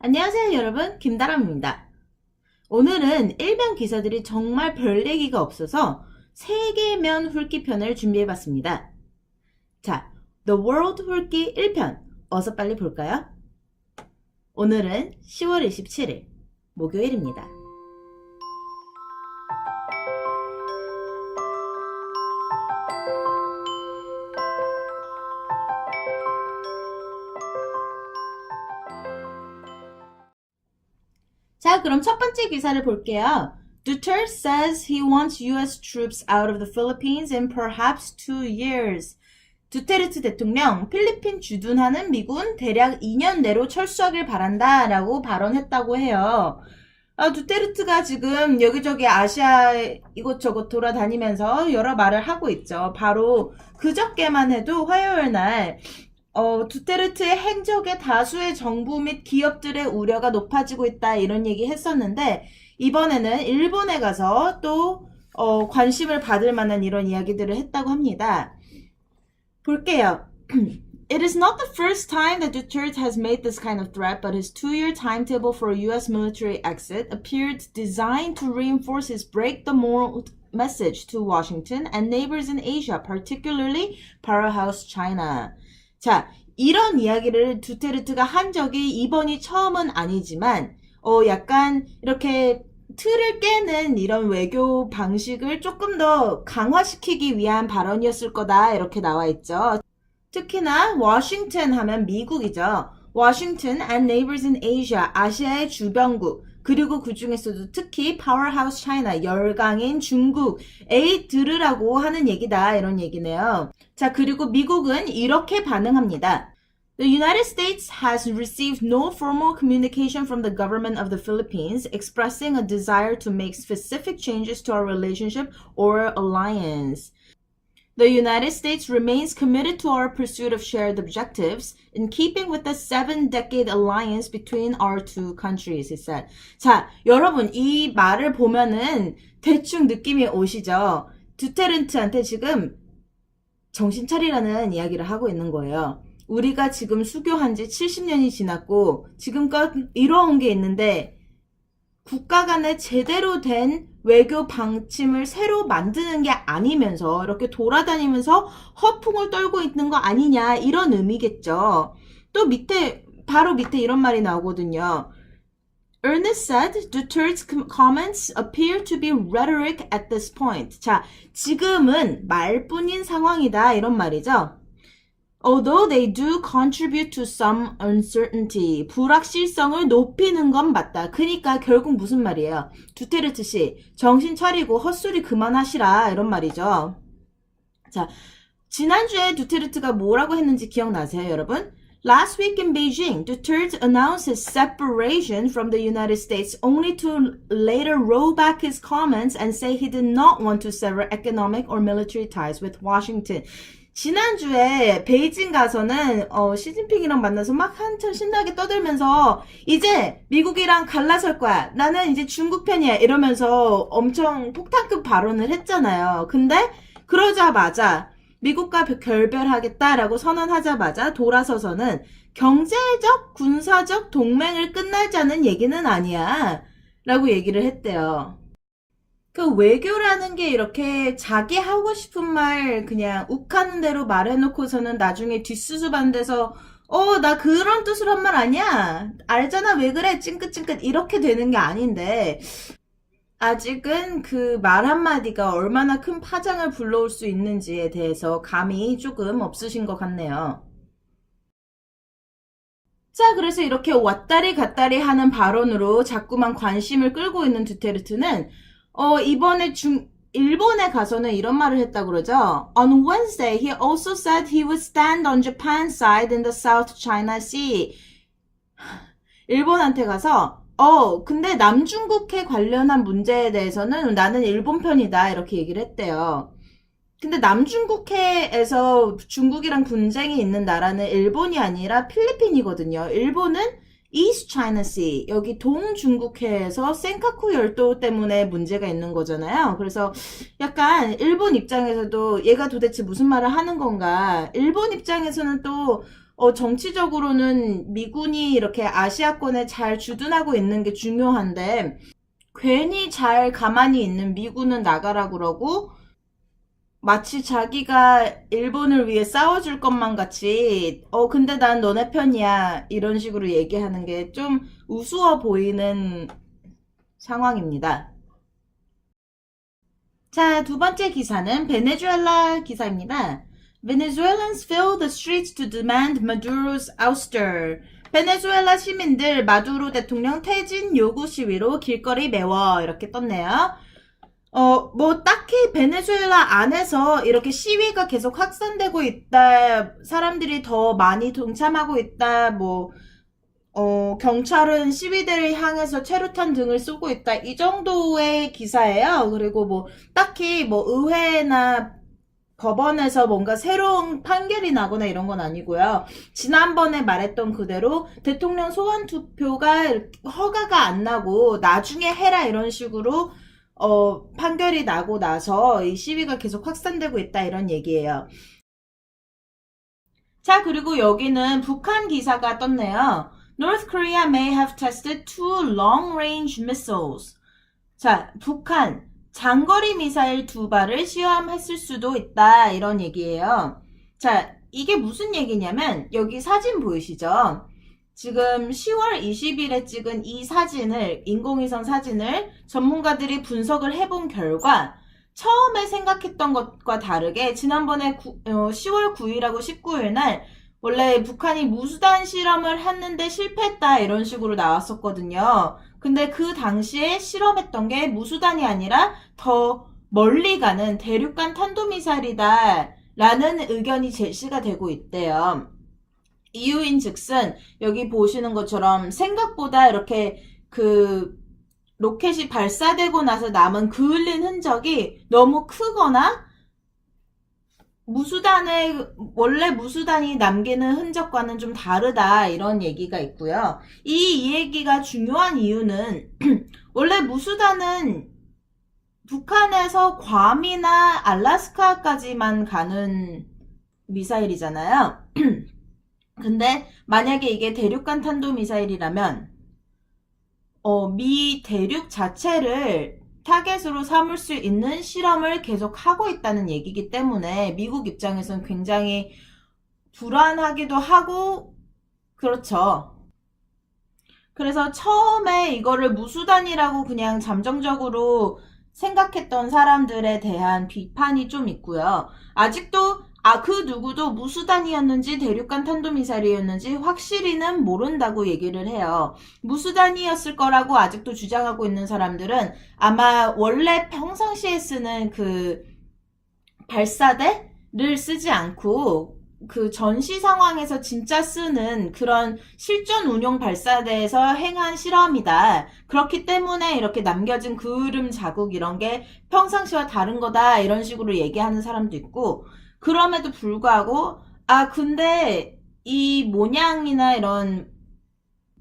안녕하세요 여러분, 김다람입니다. 오늘은 일면 기사들이 정말 별 얘기가 없어서 세계면 훑기편을 준비해봤습니다. 자, The World 훑기 1편 어서 빨리 볼까요? 오늘은 10월 27일 목요일입니다. 자, 그럼 첫 번째 기사를 볼게요. Duterte says he wants US troops out of the Philippines in perhaps 2 years. 두테르트 대통령, 필리핀 주둔하는 미군 대략 2년 내로 철수하길 바란다 라고 발언했다고 해요. 두테르트가 지금 여기저기 아시아 이곳저곳 돌아다니면서 여러 말을 하고 있죠. 바로 그저께만 해도 화요일 날 두테르트의 행적에 다수의 정부 및 기업들의 우려가 높아지고 있다 이런 얘기 했었는데 이번에는 일본에 가서 또 관심을 받을 만한 이런 이야기들을 했다고 합니다. 볼게요. It is not the first time that Duterte has made this kind of threat, but his 2-year timetable for a U.S. military exit appeared designed to reinforce his break the mold message to Washington and neighbors in Asia, particularly Powerhouse China. 자, 이런 이야기를 두테르트가 한 적이 이번이 처음은 아니지만 약간 이렇게 틀을 깨는 이런 외교 방식을 조금 더 강화시키기 위한 발언이었을 거다 이렇게 나와 있죠. 특히나 워싱턴 하면 미국이죠. 워싱턴 and neighbors in Asia, 아시아의 주변국, 그리고 그 중에서도 특히 Powerhouse China, 열강인 중국에 들으라고 하는 얘기다 이런 얘기네요. 자, 그리고 미국은 이렇게 반응합니다. The United States has received no formal communication from the government of the Philippines expressing a desire to make specific changes to our relationship or alliance. The United States remains committed to our pursuit of shared objectives in keeping with the 7-decade alliance between our two countries, he said. 자, 여러분 이 말을 보면은 대충 느낌이 오시죠? 두테르트한테 지금 정신 차리라는 이야기를 하고 있는 거예요. 우리가 지금 수교한 지 70년이 지났고 지금껏 이뤄온 게 있는데 국가 간에 제대로 된 외교 방침을 새로 만드는 게 아니면서 이렇게 돌아다니면서 허풍을 떨고 있는 거 아니냐 이런 의미겠죠. 또 바로 밑에 이런 말이 나오거든요. Ernest said Duterte's comments appear to be rhetoric at this point. 자, 지금은 말뿐인 상황이다 이런 말이죠. Although they do contribute to some uncertainty. 불확실성을 높이는 건 맞다. 그러니까 결국 무슨 말이에요? 두테르트 씨, 정신 차리고 헛소리 그만하시라 이런 말이죠. 자, 지난주에 두테르트가 뭐라고 했는지 기억나세요, 여러분? Last week in Beijing, Duterte announced his separation from the United States only to later roll back his comments and say he did not want to sever economic or military ties with Washington. 지난주에 베이징 가서는 시진핑이랑 만나서 막 한참 신나게 떠들면서 이제 미국이랑 갈라설 거야. 나는 이제 중국 편이야. 이러면서 엄청 폭탄급 발언을 했잖아요. 근데 그러자마자 미국과 결별하겠다라고 선언하자마자 돌아서서는 경제적, 군사적 동맹을 끝내자는 얘기는 아니야. 라고 얘기를 했대요. 그 외교라는 게 이렇게 자기 하고 싶은 말 그냥 욱하는 대로 말해놓고서는 나중에 뒷수습한 데서 나 그런 뜻으로 한 말 아니야. 알잖아 왜 그래 찡긋찡긋 이렇게 되는 게 아닌데 아직은 그 말 한마디가 얼마나 큰 파장을 불러올 수 있는지에 대해서 감이 조금 없으신 것 같네요. 자, 그래서 이렇게 왔다리 갔다리 하는 발언으로 자꾸만 관심을 끌고 있는 두테르트는 이번에 일본에 가서는 이런 말을 했다고 그러죠. On Wednesday, he also said he would stand on Japan's side in the South China Sea. 일본한테 가서 근데 남중국해 관련한 문제에 대해서는 나는 일본 편이다 이렇게 얘기를 했대요. 근데 남중국해에서 중국이랑 분쟁이 있는 나라는 일본이 아니라 필리핀이거든요. 일본은 East China Sea, 여기 동중국해에서 센카쿠 열도 때문에 문제가 있는 거잖아요. 그래서 약간 일본 입장에서도 얘가 도대체 무슨 말을 하는 건가. 일본 입장에서는 또 정치적으로는 미군이 이렇게 아시아권에 잘 주둔하고 있는 게 중요한데, 괜히 잘 가만히 있는 미군은 나가라 그러고, 마치 자기가 일본을 위해 싸워줄 것만 같이, 근데 난 너네 편이야. 이런 식으로 얘기하는 게 좀 우스워 보이는 상황입니다. 자, 두 번째 기사는 베네수엘라 기사입니다. Venezuelans fill the streets to demand Maduro's ouster. 베네수엘라 시민들 마두로 대통령 퇴진 요구 시위로 길거리 메워 이렇게 떴네요. 딱히 베네수엘라 안에서 이렇게 시위가 계속 확산되고 있다, 사람들이 더 많이 동참하고 있다, 경찰은 시위대를 향해서 최루탄 등을 쏘고 있다, 이 정도의 기사예요. 그리고 딱히 의회나 법원에서 뭔가 새로운 판결이 나거나 이런 건 아니고요. 지난번에 말했던 그대로 대통령 소환 투표가 허가가 안 나고 나중에 해라 이런 식으로 판결이 나고 나서 이 시위가 계속 확산되고 있다 이런 얘기예요. 자, 그리고 여기는 북한 기사가 떴네요. North Korea may have tested two long-range missiles. 자, 북한 장거리 미사일 2발을 시험했을 수도 있다 이런 얘기예요. 자, 이게 무슨 얘기냐면 여기 사진 보이시죠? 지금 10월 20일에 찍은 이 사진을, 인공위성 사진을 전문가들이 분석을 해본 결과 처음에 생각했던 것과 다르게 지난번에 10월 9일하고 19일 날 원래 북한이 무수단 실험을 했는데 실패했다 이런 식으로 나왔었거든요. 근데 그 당시에 실험했던 게 무수단이 아니라 더 멀리 가는 대륙간 탄도미사일이다 라는 의견이 제시가 되고 있대요. 이유인 즉슨 여기 보시는 것처럼 생각보다 이렇게 로켓이 발사되고 나서 남은 그을린 흔적이 너무 크거나 원래 무수단이 남기는 흔적과는 좀 다르다 이런 얘기가 있고요. 이 얘기가 중요한 이유는 원래 무수단은 북한에서 괌이나 알라스카까지만 가는 미사일이잖아요. 근데 만약에 이게 대륙간 탄도미사일이라면 미 대륙 자체를 타겟으로 삼을 수 있는 실험을 계속 하고 있다는 얘기이기 때문에 미국 입장에서는 굉장히 불안하기도 하고 그렇죠. 그래서 처음에 이거를 무수단이라고 그냥 잠정적으로 생각했던 사람들에 대한 비판이 좀 있고요. 아직도 그 누구도 무수단이었는지 대륙간 탄도미사일이었는지 확실히는 모른다고 얘기를 해요. 무수단이었을 거라고 아직도 주장하고 있는 사람들은 아마 원래 평상시에 쓰는 발사대를 쓰지 않고 전시 상황에서 진짜 쓰는 그런 실전 운용 발사대에서 행한 실험이다. 그렇기 때문에 이렇게 남겨진 그을음 자국 이런 게 평상시와 다른 거다 이런 식으로 얘기하는 사람도 있고, 그럼에도 불구하고 근데 이 모양이나 이런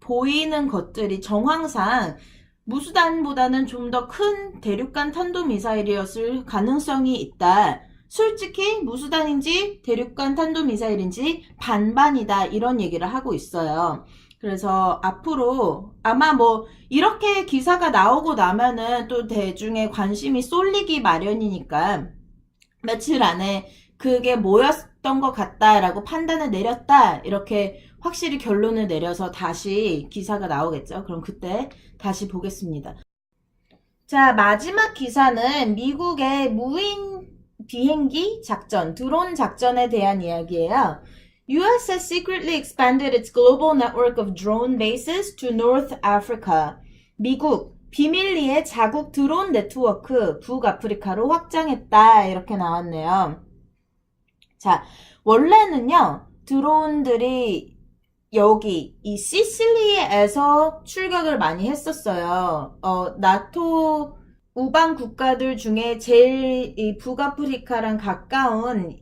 보이는 것들이 정황상 무수단보다는 좀 더 큰 대륙간 탄도미사일이었을 가능성이 있다. 솔직히 무수단인지 대륙간 탄도미사일인지 반반이다 이런 얘기를 하고 있어요. 그래서 앞으로 아마 이렇게 기사가 나오고 나면은 또 대중의 관심이 쏠리기 마련이니까 며칠 안에 그게 뭐였던 것 같다라고 판단을 내렸다 이렇게 확실히 결론을 내려서 다시 기사가 나오겠죠. 그럼 그때 다시 보겠습니다. 자, 마지막 기사는 미국의 무인 비행기 작전, 드론 작전에 대한 이야기예요. US has secretly expanded its global network of drone bases to North Africa. 미국 비밀리에 자국 드론 네트워크 북아프리카로 확장했다 이렇게 나왔네요. 자, 원래는요, 드론들이 여기 이 시실리에서 출격을 많이 했었어요. 나토 우방 국가들 중에 제일 이 북아프리카랑 가까운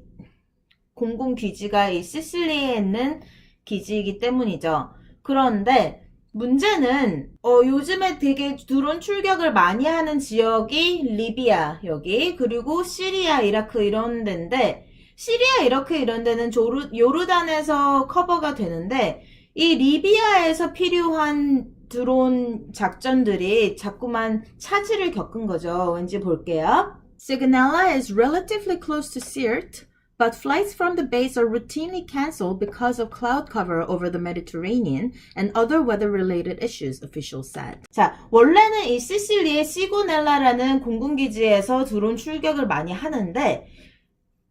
공군기지가 이 시실리에 있는 기지이기 때문이죠. 그런데 문제는 요즘에 되게 드론 출격을 많이 하는 지역이 리비아 여기 그리고 시리아, 이라크 이런 데인데 시리아, 이라크 이런 데는 요르단에서 커버가 되는데 이 리비아에서 필요한 드론 작전들이 자꾸만 차질을 겪은 거죠. 왠지 볼게요. Sigonella is relatively close to Sirte, but flights from the base are routinely cancelled because of cloud cover over the Mediterranean and other weather-related issues, officials said. 자, 원래는 이 시실리의 시고넬라라는 공군기지에서 드론 출격을 많이 하는데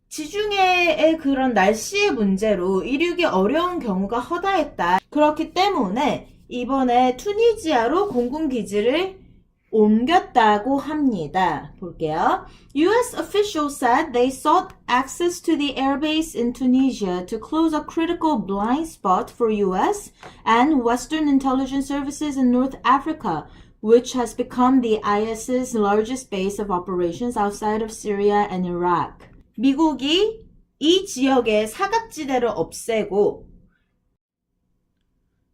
지중해의 그런 날씨의 문제로 이륙이 어려운 경우가 허다했다. 그렇기 때문에 이번에 투니지아로 공군기지를 옮겼다고 합니다. 볼게요. US officials said they sought access to the airbase in Tunisia to close a critical blind spot for US and Western intelligence services in North Africa, which has become the IS's largest base of operations outside of Syria and Iraq. 미국이 이 지역의 사각지대를 없애고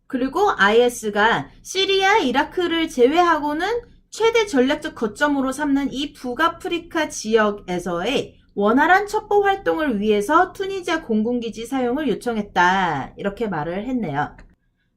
그리고 IS가 시리아, 이라크를 제외하고는 최대 전략적 거점으로 삼는 이 북아프리카 지역에서의 원활한 첩보 활동을 위해서 투니지아 공군기지 사용을 요청했다. 이렇게 말을 했네요.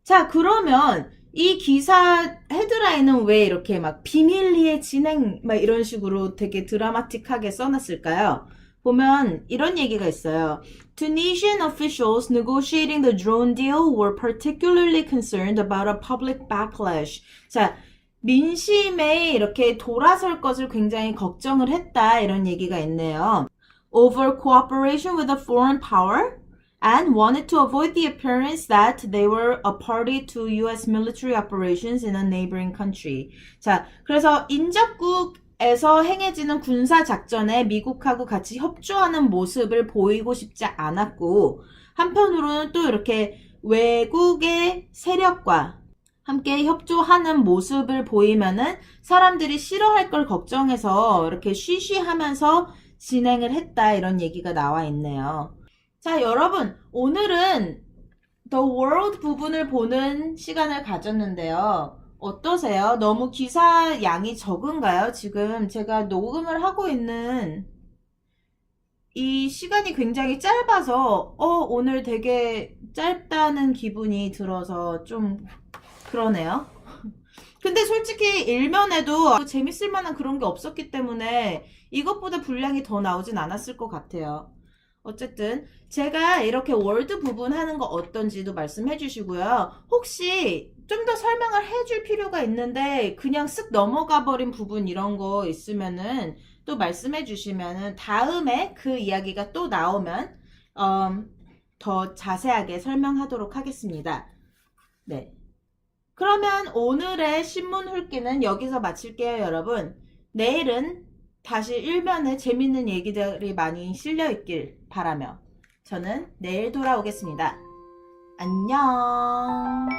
자, 그러면 이 기사 헤드라인은 왜 이렇게 막 비밀리에 진행 막 이런 식으로 되게 드라마틱하게 써놨을까요? 보면 이런 얘기가 있어요. Tunisian officials negotiating the drone deal were particularly concerned about a public backlash. 자, 민심에 이렇게 돌아설 것을 굉장히 걱정을 했다. 이런 얘기가 있네요. Over cooperation with a foreign power and wanted to avoid the appearance that they were a party to US military operations in a neighboring country. 자, 그래서 인접국에서 행해지는 군사작전에 미국하고 같이 협조하는 모습을 보이고 싶지 않았고, 한편으로는 또 이렇게 외국의 세력과 함께 협조하는 모습을 보이면은 사람들이 싫어할 걸 걱정해서 이렇게 쉬쉬하면서 진행을 했다. 이런 얘기가 나와 있네요. 자, 여러분, 오늘은 The World 부분을 보는 시간을 가졌는데요. 어떠세요? 너무 기사 양이 적은가요? 지금 제가 녹음을 하고 있는 이 시간이 굉장히 짧아서 오늘 되게 짧다는 기분이 들어서 좀 그러네요. 근데 솔직히 일면에도 재밌을 만한 그런 게 없었기 때문에 이것보다 분량이 더 나오진 않았을 것 같아요. 어쨌든 제가 이렇게 월드 부분 하는 거 어떤지도 말씀해 주시고요. 혹시 좀 더 설명을 해줄 필요가 있는데 그냥 쓱 넘어가 버린 부분 이런 거 있으면은 또 말씀해 주시면은 다음에 그 이야기가 또 나오면 더 자세하게 설명하도록 하겠습니다. 네. 그러면 오늘의 신문 훑기는 여기서 마칠게요, 여러분. 내일은 다시 일면에 재밌는 얘기들이 많이 실려 있길 바라며 저는 내일 돌아오겠습니다. 안녕.